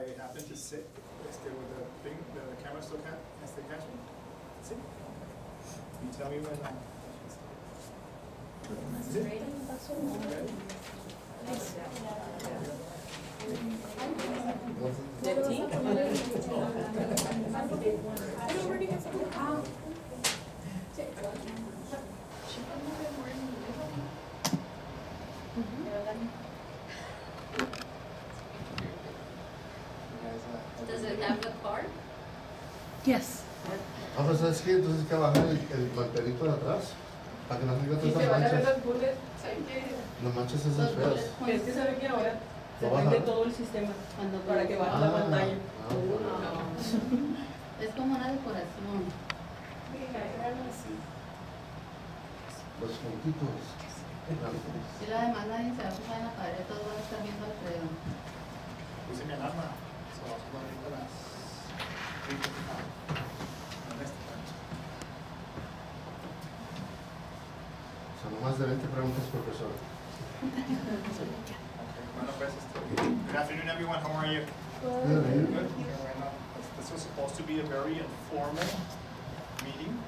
I happen to sit with the thing, the camera still catch me? See? You tell me when is it? Ready? Does it have the card? Yes. Ah, pues ¿sabes qué? Entonces hay que bajar el mantelito de atrás para que no tenga Y todas se van a esas ver manchas. las bullets, ¿saben qué? Las manchas esas feas. Es que sabe que ahora se ¿Lo prende baja? todo el sistema Cuando para que baje la pantalla. Es como una decoración. Los puntitos. Si la demás nadie se va a fijar en la pared, todos van a estar viendo Alfredo. Puse mi alarma. So, vamos a poner las 3:55. Son más de 20 preguntas, profesor. Bueno, pues, good afternoon, everyone. How are you? Good. Good. This was supposed to be a very informal meeting,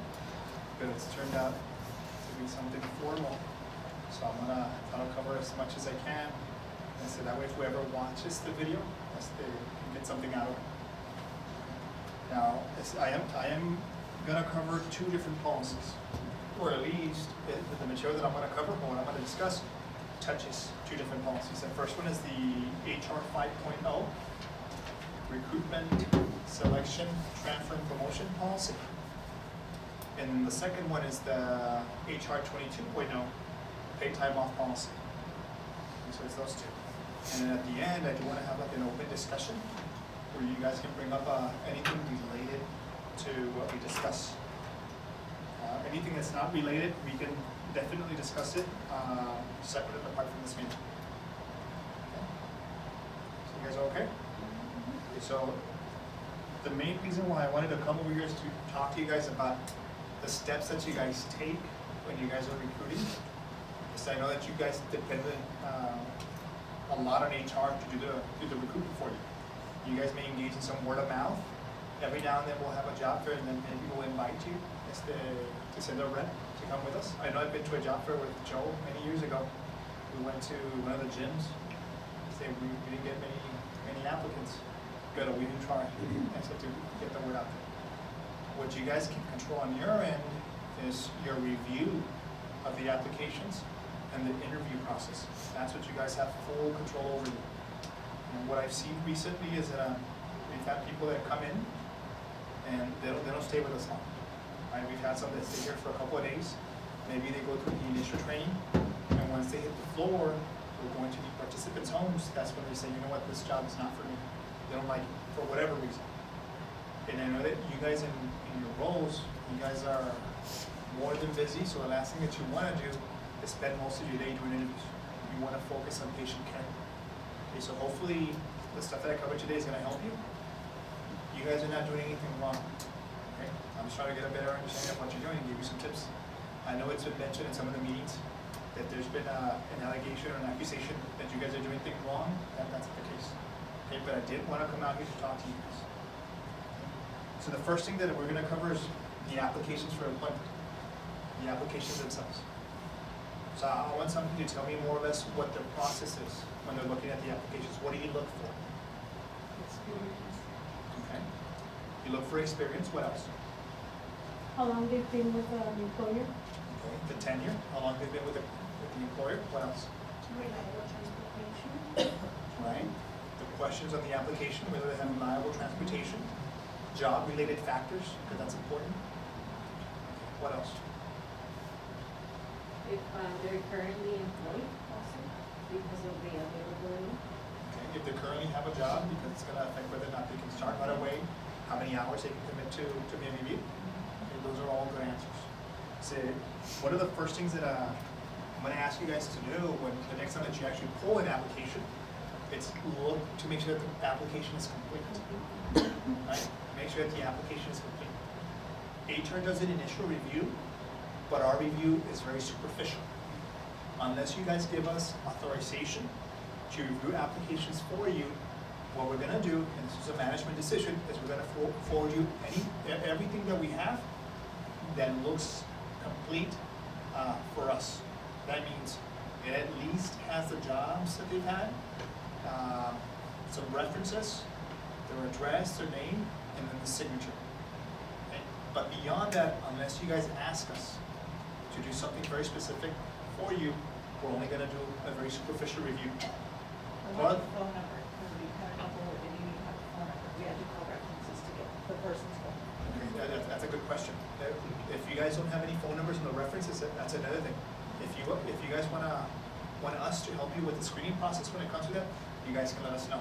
but it's turned out to be something formal. So I'm gonna try to cover as much as I can, and so that way whoever watches the video, they can get something out of it. Now, I am gonna cover two different policies, or at least the material that I'm gonna cover, or what I'm gonna discuss, touches two different policies. The first one is the HR 5.0, recruitment, selection, transfer, and promotion policy. And the second one is the HR 22.0, paid time off policy. And so it's those two. And then at the end, I do want to have like an open discussion where you guys can bring up anything related to what we discuss. Anything that's not related, we can definitely discuss it separate and apart from this meeting. Okay. So you guys are okay? Okay, so the main reason why I wanted to come over here is to talk to you guys about the steps that you guys take when you guys are recruiting. Because I know that you guys depend a lot on HR to do the recruitment for you. You guys may engage in some word of mouth. Every now and then we'll have a job fair, and then maybe we'll invite you to send a rep to come with us. I know I've been to a job fair with Joe many years ago. We went to one of the gyms. We didn't get many applicants, but we didn't try. I said to get the word out there. What you guys can control on your end is your review of the applications and the interview process. That's what you guys have full control over. And what I've seen recently is that we've had people that come in and they don't stay with us long. Right? We've had some that stay here for a couple of days. Maybe they go through the initial training, and once they hit the floor, we're going to the participants' homes. That's when they say, you know what, this job is not for me. They don't like it for whatever reason. And I know that you guys in your roles, you guys are more than busy, so the last thing that you want to do is spend most of your day doing interviews. You want to focus on patient care. Okay, so hopefully the stuff that I covered today is going to help you. You guys are not doing anything wrong. Okay? I'm just trying to get a better understanding of what you're doing and give you some tips. I know it's been mentioned in some of the meetings that there's been an allegation or an accusation that you guys are doing things wrong. That's not the case. Okay, but I did want to come out here to talk to you guys. So the first thing that we're going to cover is the applications for employment, the applications themselves. So I want somebody to tell me more or less what their process is when they're looking at the applications. What do you look for? Experience. Okay. You look for experience. What else? How long they've been with the employer? Okay. The tenure. How long they've been with the employer. What else? Reliable transportation. Right. The questions on the application, whether they have reliable transportation, job-related factors, because that's important. What else? If they're currently employed also, because of the availability. Okay. If they currently have a job, because it's going to affect whether or not they can start right away, how many hours they can commit to maybe. Okay, those are all good answers. So, what are the first things that I'm going to ask you guys to do when the next time that you actually pull an application? It's look to make sure that the application is complete. Right? Make sure that the application is complete. HR does an initial review, but our review is very superficial. Unless you guys give us authorization to review applications for you, what we're gonna do, and this is a management decision, is we're gonna forward you everything that we have that looks complete for us. That means it at least has the jobs that they've had, some references, their address, their name, and then the signature. Okay? But beyond that, unless you guys ask us to do something very specific for you, we're only gonna do a very superficial review. What about the phone number? Because we had a couple that didn't even have a phone number. We had to call references to get the person's phone. Okay, that's a good question. If you guys don't have any phone numbers and the references, that's another thing. If you guys want us to help you with the screening process when it comes to that, you guys can let us know.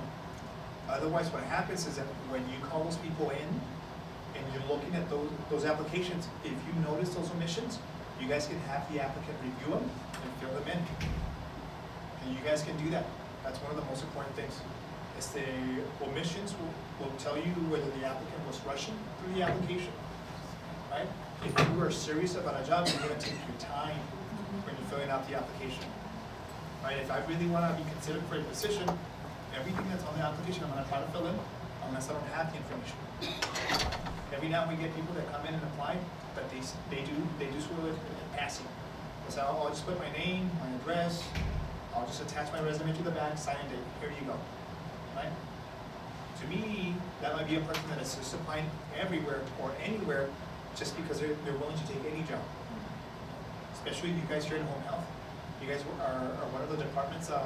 Otherwise, what happens is that when you call those people in and you're looking at those applications, if you notice those omissions, you guys can have the applicant review them and fill them in. And you guys can do that. That's one of the most important things. Is the omissions will tell you whether the applicant was rushing through the application, right? If you are serious about a job, you're gonna take your time when you're filling out the application, right? If I really wanna be considered for a position, everything that's on the application, I'm gonna try to fill in, unless I don't have the information. Every now and we get people that come in and apply, but they do sort of passing. So I'll just put my name, my address, I'll just attach my resume to the back, sign and date, here you go, right? To me, that might be a person that is just applying everywhere or anywhere just because they're willing to take any job. Especially you guys here in home health. You guys are one of the departments that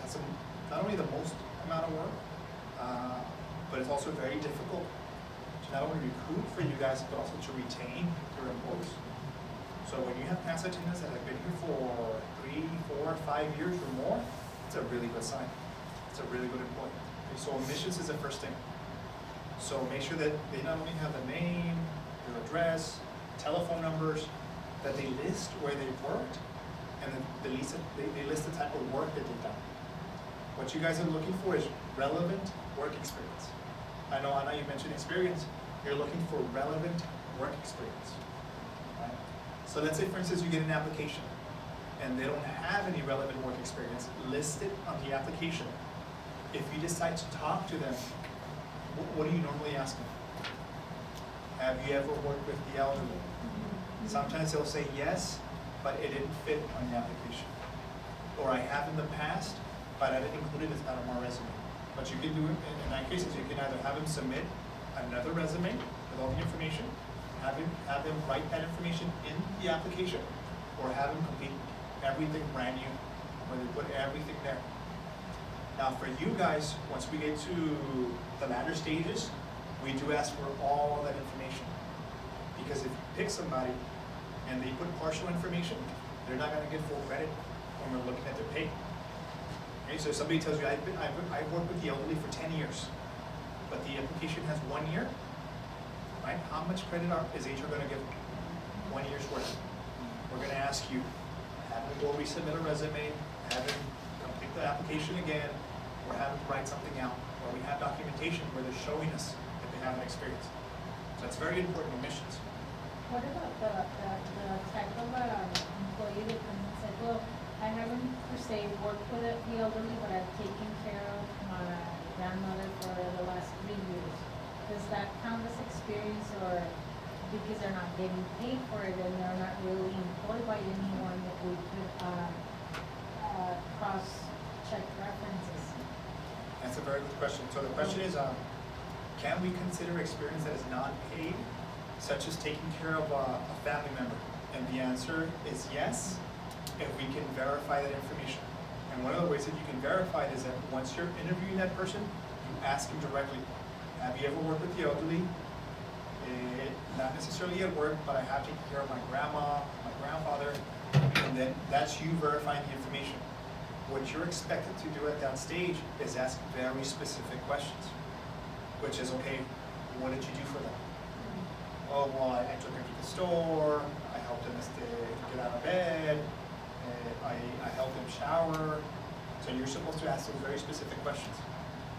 has some, not only the most amount of work, but it's also very difficult to not only recruit for you guys, but also to retain your employees. So when you have past attendants that have been here for 3, 4, 5 years or more, it's a really good sign. It's a really good employee. Okay, so omissions is the first thing. So make sure that they not only have the name, their address, telephone numbers, that they list where they've worked, and then they list the type of work that they've done. What you guys are looking for is relevant work experience. I know Anna, you mentioned experience. You're looking for relevant work experience. Right? So let's say, for instance, you get an application and they don't have any relevant work experience listed on the application. If you decide to talk to them, what do you normally ask them? Have you ever worked with the elderly? Sometimes they'll say yes, but it didn't fit on the application. Or I have in the past, but I didn't include it as part of my resume. What you can do in that case is you can either have them submit another resume with all the information, have them write that information in the application, or have them complete everything brand new, where they put everything there. Now for you guys, once we get to the latter stages, we do ask for all of that information. Because if you pick somebody and they put partial information, they're not gonna get full credit when we're looking at their pay. Okay, so if somebody tells you, I've worked with the elderly for 10 years, but the application has 1 year, right? How much credit is HR gonna give 1 year's worth? We're gonna ask you, have them go resubmit a resume, have them complete the application again, or have them write something out, or we have documentation where they're showing us that they have an experience. So it's very important omissions. What about the type of employee that comes and said, well, I haven't per se worked with the elderly, but I've taken care of my grandmother for the last 3 years. Does that count as experience, or because they're not getting paid for it and they're not really employed by anyone that we could cross-check references? That's a very good question. So the question is, can we consider experience that is not paid, such as taking care of a family member? And the answer is yes, if we can verify that information. And one of the ways that you can verify it is that once you're interviewing that person, you ask them directly, have you ever worked with the elderly? Not necessarily at work, but I have taken care of my grandma, my grandfather, and then that's you verifying the information. What you're expected to do at that stage is ask very specific questions, which is, okay, what did you do for them? Oh, well, I took her to the store, I helped them get out of bed, I helped them shower. So you're supposed to ask those very specific questions.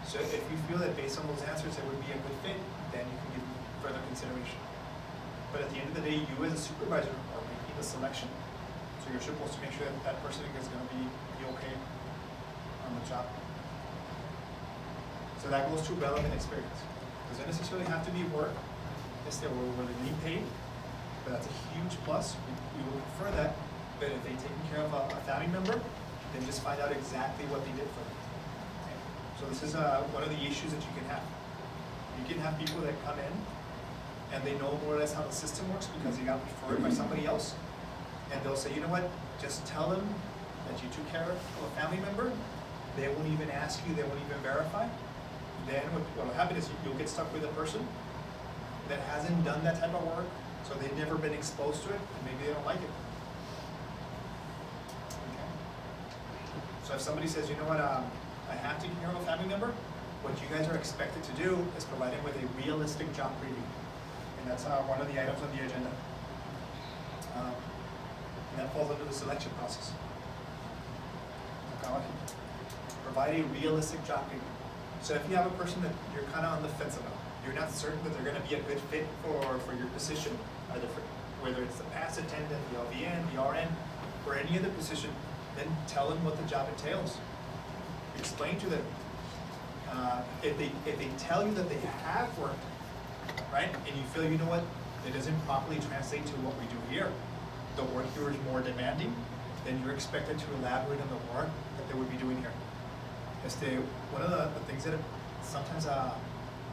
So if you feel that based on those answers it would be a good fit, then you can give further consideration. But at the end of the day, you as a supervisor are making the selection. So you're supposed to make sure that that person is going to be okay on the job. Does So that goes to relevant experience. Doesn't necessarily have to be work, where they're getting paid, but that's a huge plus. We will prefer that. But if they're taking care of a family member, then just find out exactly what they did for them. Okay? So this is one of the issues that you can have. You can have people that come in and they know more or less how the system works because they got referred by somebody else. And they'll say, you know what, just tell them that you took care of a family member. They won't even ask you, they won't even verify. Then what will happen is you'll get stuck with a person that hasn't done that type of work, so they've never been exposed to it, and maybe they don't like it. Okay. So if somebody says, you know what, I have to take care of a family member, what you guys are expected to do is provide them with a realistic job preview. And that's one of the items on the agenda. And that falls under the selection process. Provide a realistic job preview. So if you have a person that you're kind of on the fence about, you're not certain that they're going to be a good fit for your position, either for, whether it's the pass attendant, the LVN, the RN, or any other position, then tell them what the job entails. Explain to them. If they tell you that they have worked, right, and you feel, you know what, it doesn't properly translate to what we do here, the work here is more demanding, then you're expected to elaborate on the work that they would be doing here. One of the things that sometimes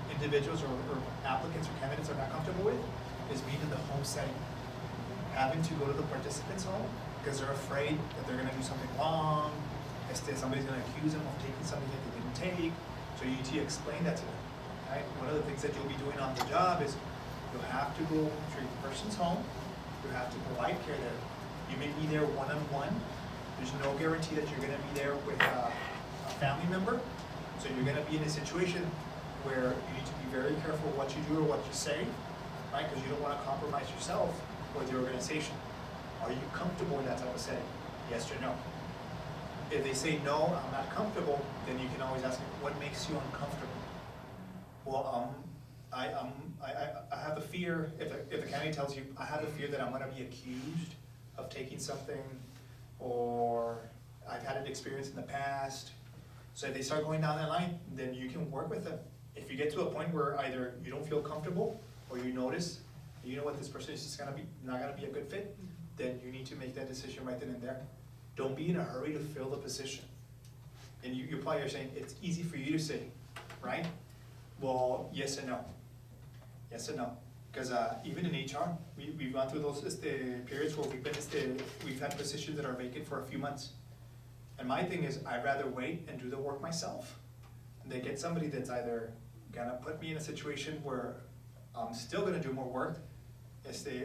individuals or applicants or candidates are not comfortable with is being in the home setting. Having to go to the participant's home because they're afraid that they're going to do something wrong, somebody's going to accuse them of taking something that they didn't take, so you need to explain that to them. Right? One of the things that you'll be doing on the job is you'll have to go to a person's home, you have to provide care there. You may be there one-on-one. There's no guarantee that you're going to be there with a family member, so you're going to be in a situation where you need to be very careful what you do or what you say, right? Because you don't want to compromise yourself or the organization. Are you comfortable in that type of setting? Yes or no? If they say no, I'm not comfortable, then you can always ask them, what makes you uncomfortable? Well, I have a fear. If the candidate tells you, I have a fear that I'm going to be accused of taking something, or I've had an experience in the past. So if they start going down that line, then you can work with them. If you get to a point where either you don't feel comfortable or you notice, you know what, this person is just not gonna be a good fit, then you need to make that decision right then and there. Don't be in a hurry to fill the position. And you probably are saying, it's easy for you to say, right? Well, yes and no. Yes and no. Because even in HR, we've gone through those periods where we've had positions that are vacant for a few months. And my thing is, I'd rather wait and do the work myself than get somebody that's either gonna put me in a situation where I'm still gonna do more work,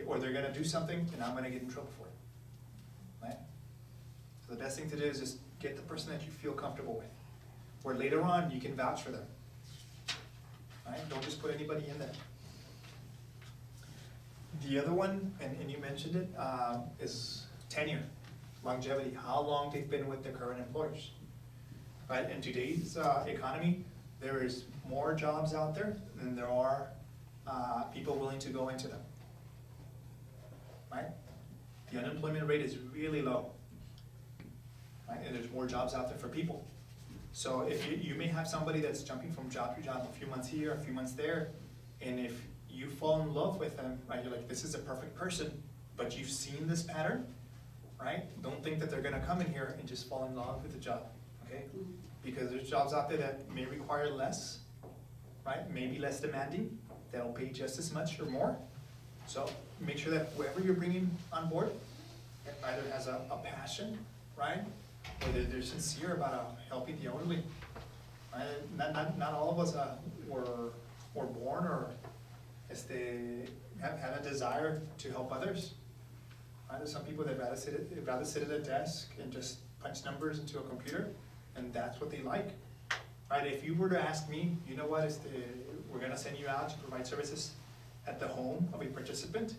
or they're gonna do something and I'm gonna get in trouble for it, right? So the best thing to do is just get the person that you feel comfortable with, where later on you can vouch for them, right? Don't just put anybody in there. The other one, and you mentioned it, is tenure. Longevity, how long they've been with their current employers. Right, in today's economy, there is more jobs out there than there are people willing to go into them. Right? The unemployment rate is really low. Right? And there's more jobs out there for people. So if you may have somebody that's jumping from job to job, a few months here, a few months there, and if you fall in love with them, right, you're like, this is a perfect person, but you've seen this pattern, right? Don't think that they're gonna come in here and just fall in love with the job, okay? Because there's jobs out there that may require less, right? Maybe less demanding, that'll pay just as much or more. So make sure that whoever you're bringing on board either has a passion, right? Or they're sincere about helping the elderly, right? Not all of us were born or have a desire to help others. Right? There's some people that rather sit at a desk and just punch numbers into a computer, and that's what they like. Right? If you were to ask me, you know what, we're gonna send you out to provide services at the home of a participant,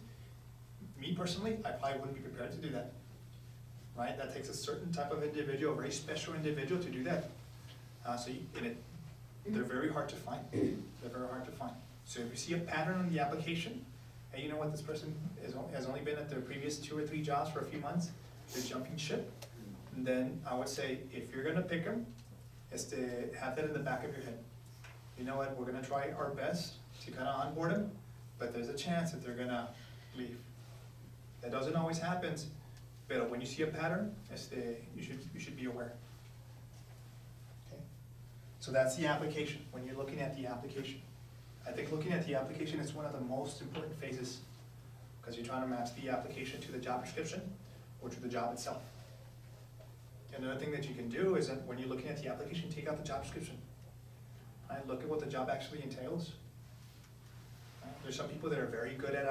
me personally, I probably wouldn't be prepared to do that. Right? That takes a certain type of individual, a very special individual to do that. They're very hard to find. They're very hard to find. So if you see a pattern on the application, hey, you know what, this person has only been at their previous 2 or 3 jobs for a few months, they're jumping ship, and then I would say, if you're gonna pick them, is to have that in the back of your head. you know what, we're gonna try our best to kinda onboard them, but there's a chance that they're gonna leave. That doesn't always happen, but when you see a pattern, you should be aware. Okay? So that's the application, when you're looking at the application. I think looking at the application is one of the most important phases, because you're trying to match the application to the job description or to the job itself. Another thing that you can do is that when you're looking at the application, take out the job description. Right? Look at what the job actually entails. There's some people that are very good at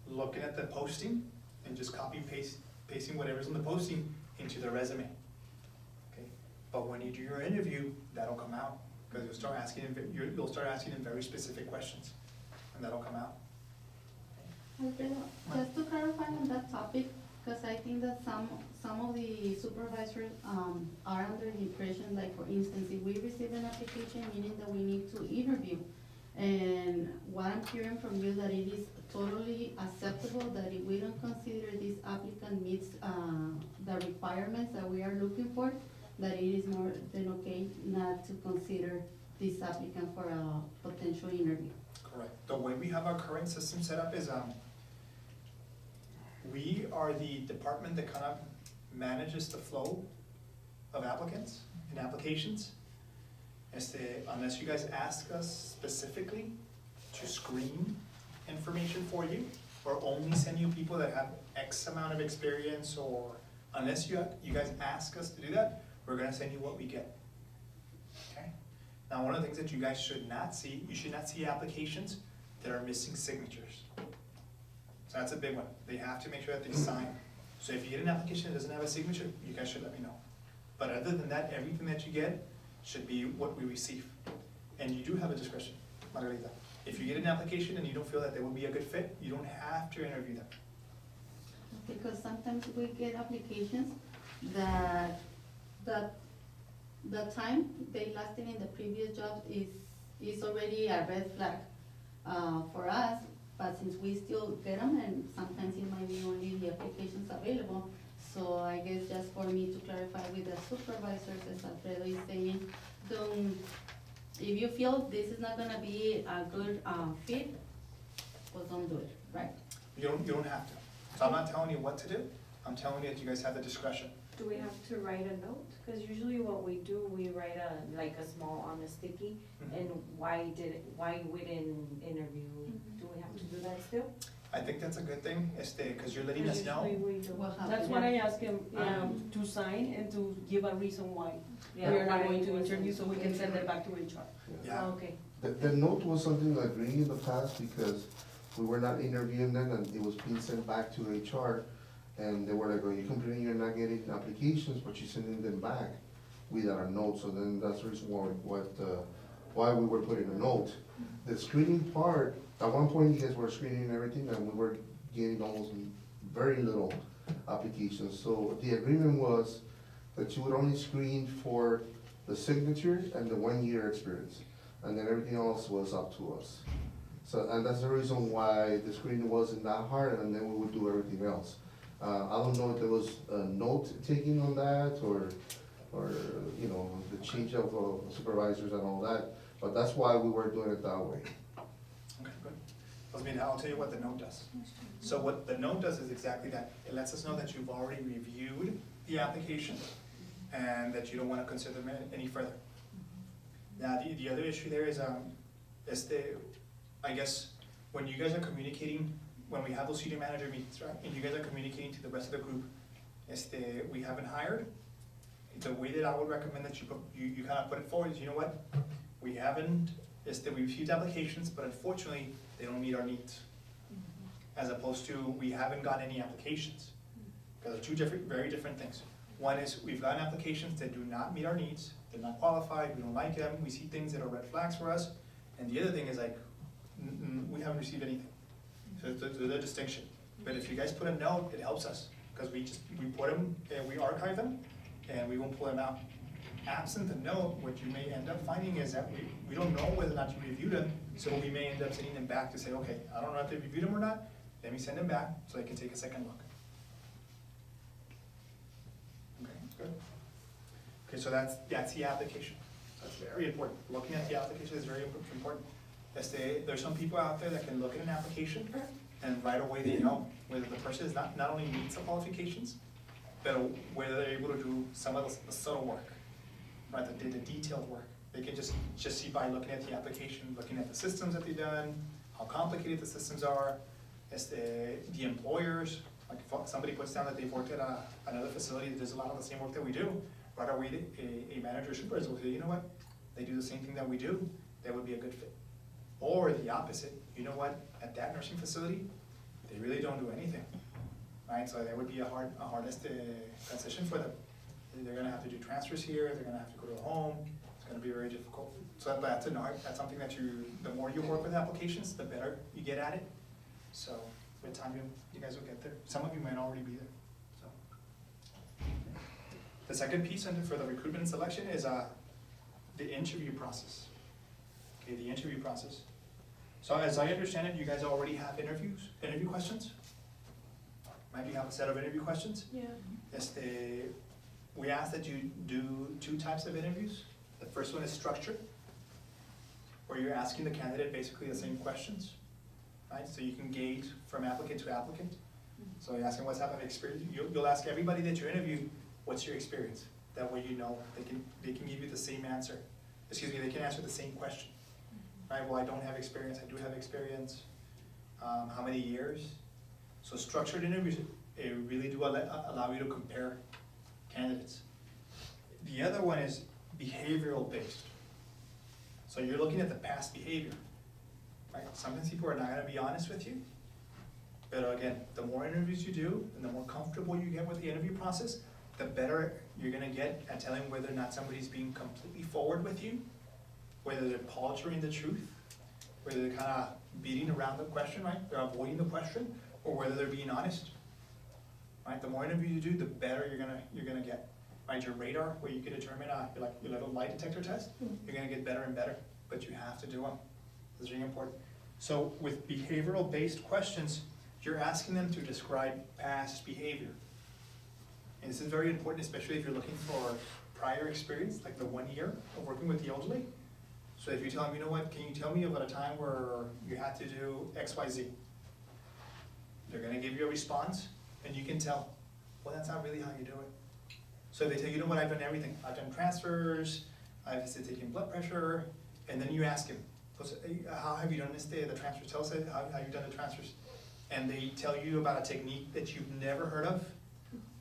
looking at the posting and just pasting whatever's in the posting into their resume. Okay? But when you do your interview, that'll come out, because you'll start asking them very specific questions, and that'll come out. Alfredo, just to clarify on that topic, because I think that some of the supervisors are under the impression, like for instance, if we receive an application, meaning that we need to interview. And what I'm hearing from you, that it is totally acceptable that if we don't consider this applicant meets the requirements that we are looking for, that it is more than okay not to consider this applicant for a potential interview. Correct. The way we have our current system set up is we are the department that kind of manages the flow of applicants and applications. Unless you guys ask us specifically to screen information for you, or only send you people that have X amount of experience, or unless you guys ask us to do that, we're gonna send you what we get. Okay? Now, one of the things that you guys should not see, you should not see applications that are missing signatures. So that's a big one. They have to make sure that they sign. So if you get an application that doesn't have a signature, you guys should let me know. But other than that, everything that you get should be what we receive. And you do have a discretion, Margarita. If you get an application and you don't feel that they will be a good fit, you don't have to interview them. Because sometimes we get applications that the time they lasted in the previous job is already a red flag for us, but since we still get them, and sometimes it might be only the applications available. So I guess just for me to clarify with the supervisors, as Alfredo is saying, if you feel this is not gonna be a good fit, well, don't do it, right? You don't have to. So I'm not telling you what to do, I'm telling you that you guys have the discretion. Do we have to write a note? Cause usually what we do, we write a small on a sticky, and why we didn't interview, do we have to do that still? I think that's a good thing, because you're letting us know. Usually we do. We'll have That's to- what I asked him, to sign and to give a reason why. Yeah, We are not why going to it interview, so we can wasn't- send it back to HR. Yeah. Oh, okay. The note was something I agreed in the past, because we were not interviewing them, and it was being sent back to HR. And they were like, oh, you're complaining you're not getting applications, but you're sending them back without a note. So then that's the reason why we were putting a note. The screening part, at one point you guys were screening everything, and we were getting almost very little applications. So the agreement was that you would only screen for the signature and the 1 year experience, and then everything else was up to us. So, and that's the reason why the screening wasn't that hard, and then we would do everything else. I don't know if there was a note taking on that, or, you know, the change of supervisors and all that, but that's why we were doing it that way. Okay, good. I'll tell you what the note does. So what the note does is exactly that. It lets us know that you've already reviewed the application and that you don't want to consider them any further. Now, the other issue there is, I guess, when you guys are communicating, when we have those senior manager meetings, right, and you guys are communicating to the rest of the group, we haven't hired, the way that I would recommend that you kind of put it forward is, you know what, we haven't, we received applications, but unfortunately, they don't meet our needs. As opposed to, we haven't gotten any applications. Because they're two very different things. One is, we've gotten applications that do not meet our needs, they're not qualified, we don't like them, we see things that are red flags for us. And the other thing is like, we haven't received anything. So there's a distinction. But if you guys put a note, it helps us, because we put them, and we archive them, and we won't pull them out. Absent the note, what you may end up finding is that we don't know whether or not you reviewed them, so we may end up sending them back to say, okay, I don't know if they reviewed them or not, let me send them back so they can take a second look. Okay, good. Okay, so that's the application. That's very important. Looking at the application is very important. There's some people out there that can look at an application and right away they know whether the person is not only meets the qualifications, but whether they're able to do some of the subtle work, right, the detailed work. They can just see by looking at the application, looking at the systems that they've done, how complicated the systems are, the employers, like if somebody puts down that they've worked at another facility that does a lot of the same work that we do, right away a manager or supervisor will say, you know what, they do the same thing that we do, that would be a good fit. Or the opposite, you know what, at that nursing facility, they really don't do anything, right? So that would be a hardest transition for them. They're gonna have to do transfers here, they're gonna have to go to a home, it's gonna be very difficult. So that's an art, that's something that the more you work with applications, the better you get at it. So with time, you guys will get there. Some of you might already be there, so. The second piece for the recruitment and selection is the interview process. Okay, the interview process. So as I understand it, you guys already have interview questions? Might you have a set of interview questions? Yeah. We ask that you do 2 types of interviews. The first one is structured, where you're asking the candidate basically the same questions, right? So you can gauge from applicant to applicant. So you're asking what type of experience, you'll ask everybody that you interview, what's your experience? That way you know, they can give you the same answer. Excuse me, they can answer the same question. Right, well, I don't have experience, I do have experience. How many years? So structured interviews, really do allow you to compare candidates. The other one is behavioral based. So you're looking at the past behavior, right? Sometimes people are not gonna be honest with you. But again, the more interviews you do, and the more comfortable you get with the interview process, the better you're gonna get at telling whether or not somebody's being completely forward with you, whether they're paltering the truth, whether they're kind of beating around the question, right? They're avoiding the question, or whether they're being honest. Right? The more interviews you do, the better you're gonna get. Right? Your radar, where you can determine your little lie detector test, you're gonna get better and better. But you have to do them. This is really important. So with behavioral based questions, you're asking them to describe past behavior. And this is very important, especially if you're looking for prior experience, like the 1 year of working with the elderly. So if you tell them, you know what, can you tell me about a time where you had to do X, Y, Z? They're gonna give you a response, and you can tell, well, that's not really how you do it. So they tell you know what, I've done everything. I've done transfers, I've taken blood pressure, and then you ask him, how have you done this day, the transfers? Tell us how you've done the transfers. And they tell you about a technique that you've never heard of,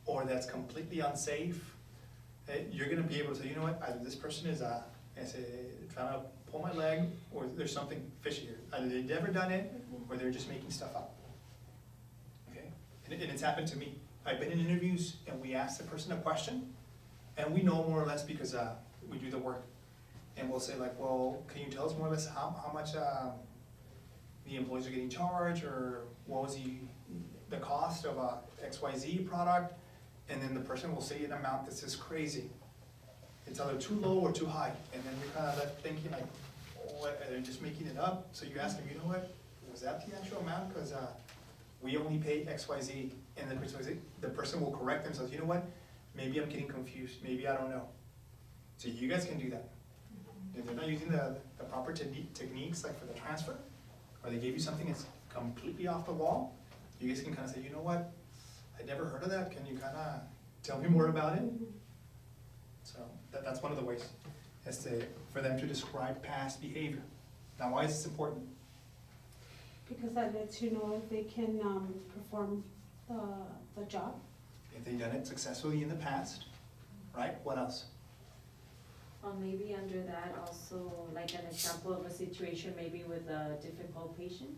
or that's completely unsafe. You're gonna be able to say, you know what, either this person is trying to pull my leg, or there's something fishy here. Either they've never done it, or they're just making stuff up. Okay? And it's happened to me. I've been in interviews, and we ask the person a question, and we know more or less because we do the work. And we'll say like, well, can you tell us more or less how much the employees are getting charged, or what was the cost of a XYZ product? And then the person will say an amount that's just crazy. It's either too low or too high, and then you're kind of left thinking like, oh, are they just making it up? So you ask them, you know what, was that the actual amount? Because we only pay X, Y, Z, and the person will correct themselves. You know what, maybe I'm getting confused, maybe I don't know. So you guys can do that. If they're not using the proper techniques, like for the transfer, or they gave you something that's completely off the wall, you guys can kind of say, you know what, I never heard of that, can you kind of tell me more about it? So that's one of the ways, is for them to describe past behavior. Now, why is this important? Because that lets you know if they can perform the job. If they've done it successfully in the past, right? What else? Maybe under that also, like an example of a situation maybe with a difficult patient,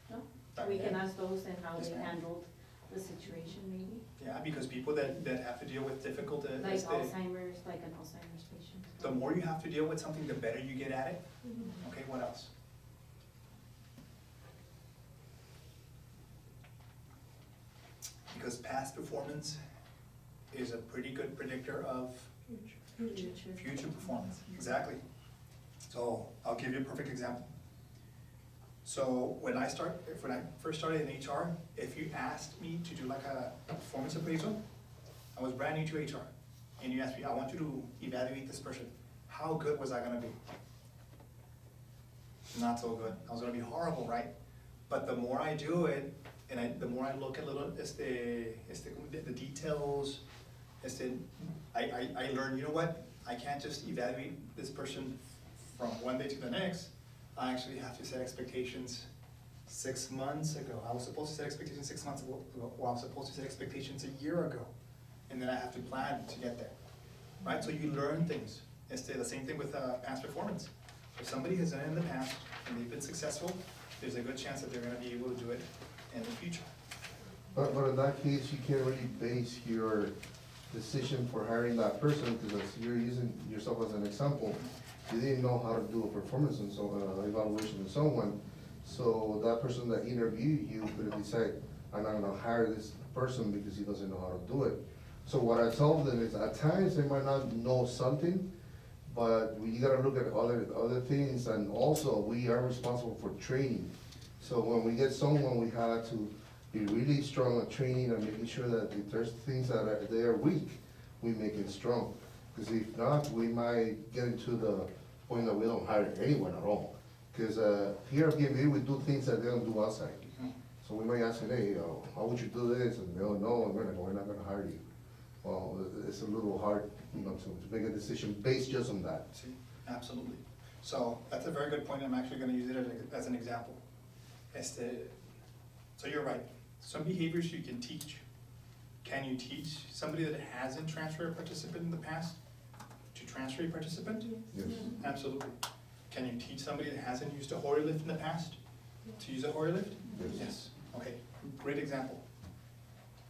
no? We can ask those and how Yes, they ma'am. handled the situation maybe. Yeah, because people that have to deal with difficult, Like Alzheimer's, like an Alzheimer's patient. the more you have to deal with something, the better you get at it. Okay, what else? Because past performance is a pretty good predictor of future performance, exactly. So I'll give you a perfect example. So when I first started in HR, if you asked me to do like a performance appraisal, I was brand new to HR, and you asked me, I want you to evaluate this person. how good was I gonna be? Not so good. I was gonna be horrible, right? But the more I do it, and the more I look at the details, I learn, you know what? I can't just evaluate this person from one day to the next. I actually have to set expectations 6 months ago. I was supposed to set expectations 6 months ago, or I was supposed to set expectations a year ago. And then I have to plan to get there, right? So you learn things. It's the same thing with past performance. If somebody has done it in the past and they've been successful, there's a good chance that they're gonna be able to do it in the future. But in that case, you can't really base your decision for hiring that person, because you're using yourself as an example. You didn't know how to do a performance and so, evaluation of someone, so that person that interviewed you could have decided, I'm not gonna hire this person because he doesn't know how to do it. So what I told them is, at times, they might not know something, but you gotta look at other things, and also, we are responsible for training. So when we get someone, we have to be really strong at training and making sure that if there's things that they are weak, we make it strong. Because if not, we might get into the point that we don't hire anyone at all. Because here at BMV, we do things that they don't do outside. So we might ask them, hey, how would you do this? And they'll no, we're not gonna hire you. Well, it's a little hard, to make a decision based just on that. See, absolutely. So that's a very good point. I'm actually gonna use it as an example. So you're right. Some behaviors you can teach. Can you teach somebody that hasn't transferred a participant in the past to transfer a participant? Yes. Absolutely. Can you teach somebody that hasn't used a Hoyer lift in the past to use a Hoyer lift? Yes. Okay, great example.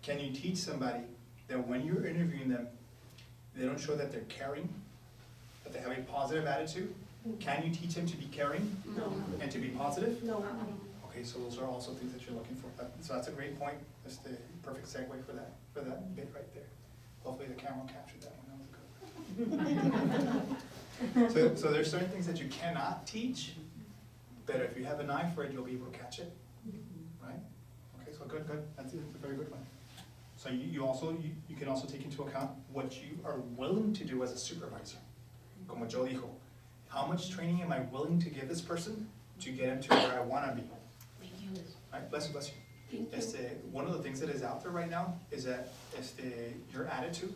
Can you teach somebody that when you're interviewing them, they don't show that they're caring, that they have a positive attitude? Can you teach them to be caring No. and to be positive? No. Okay, so those are also things that you're looking for. So that's a great point. That's the perfect segue for that bit right there. Hopefully the camera captured that one. That was good. So there's certain things that you cannot teach, but if you have an eye for it, you'll be able to catch it, right? Okay, so good. That's a very good one. So you can also take into account what you are willing to do as a supervisor. Como Joe dijo, how much training am I willing to give this person to get him to where I wanna be? Right, bless you. Thank you. One of the things that is out there right now is that your attitude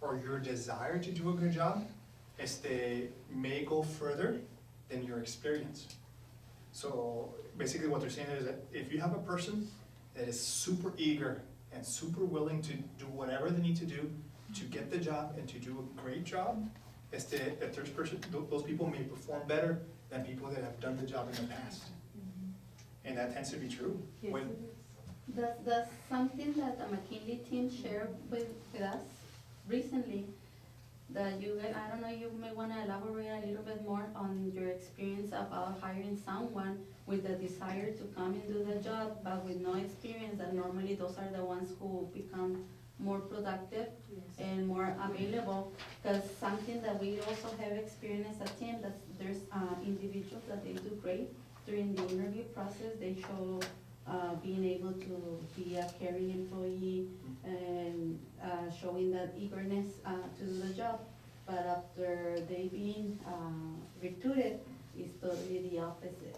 or your desire to do a good job may go further than your experience. So basically what they're saying is that if you have a person that is super eager and super willing to do whatever they need to do to get the job and to do a great job, those people may perform better than people that have done the job in the past. And that tends to be true. Yes, When, it is. That's something that the McKinley team shared with us recently, that I don't know, you may wanna elaborate a little bit more on your experience about hiring someone with the desire to come and do the job, but with no experience, that normally those are the ones who become more productive and more available. Because something that we also have experienced as a team, that there's individuals that they do great during the interview process. They show being able to be a caring employee and showing that eagerness to do the job. But after they being recruited, it's totally the opposite.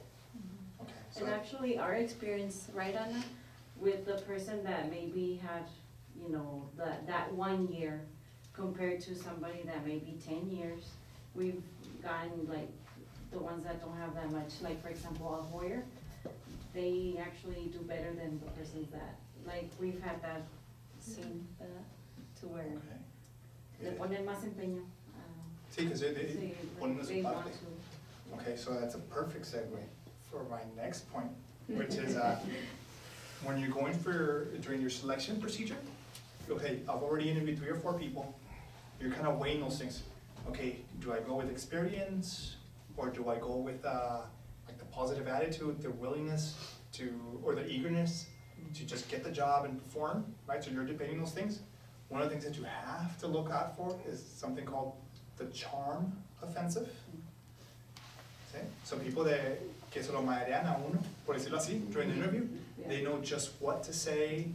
okay, so And actually, our experience, right, Anna, with the person that maybe had, that 1 year compared to somebody that maybe 10 years, we've gotten like the ones that don't have that much, like for example, a Hoyer, they actually do better than the persons that, like, we've had that seen, to where le okay. ponen más empeño. Sí, because they Sí, ponen de they su want parte. to. Okay, so that's a perfect segue for my next point, which is when you're going during your selection procedure, okay, I've already interviewed 3 or 4 people, you're kind of weighing those things. Okay, do I go with experience, or do I go with like the positive attitude, the willingness or the eagerness to just get the job and perform, right? So you're debating those things. One of the things that you have to look out for is something called the charm offensive. Okay? So people que se lo madrean a uno, por decirlo así, during the interview, they know just what to say,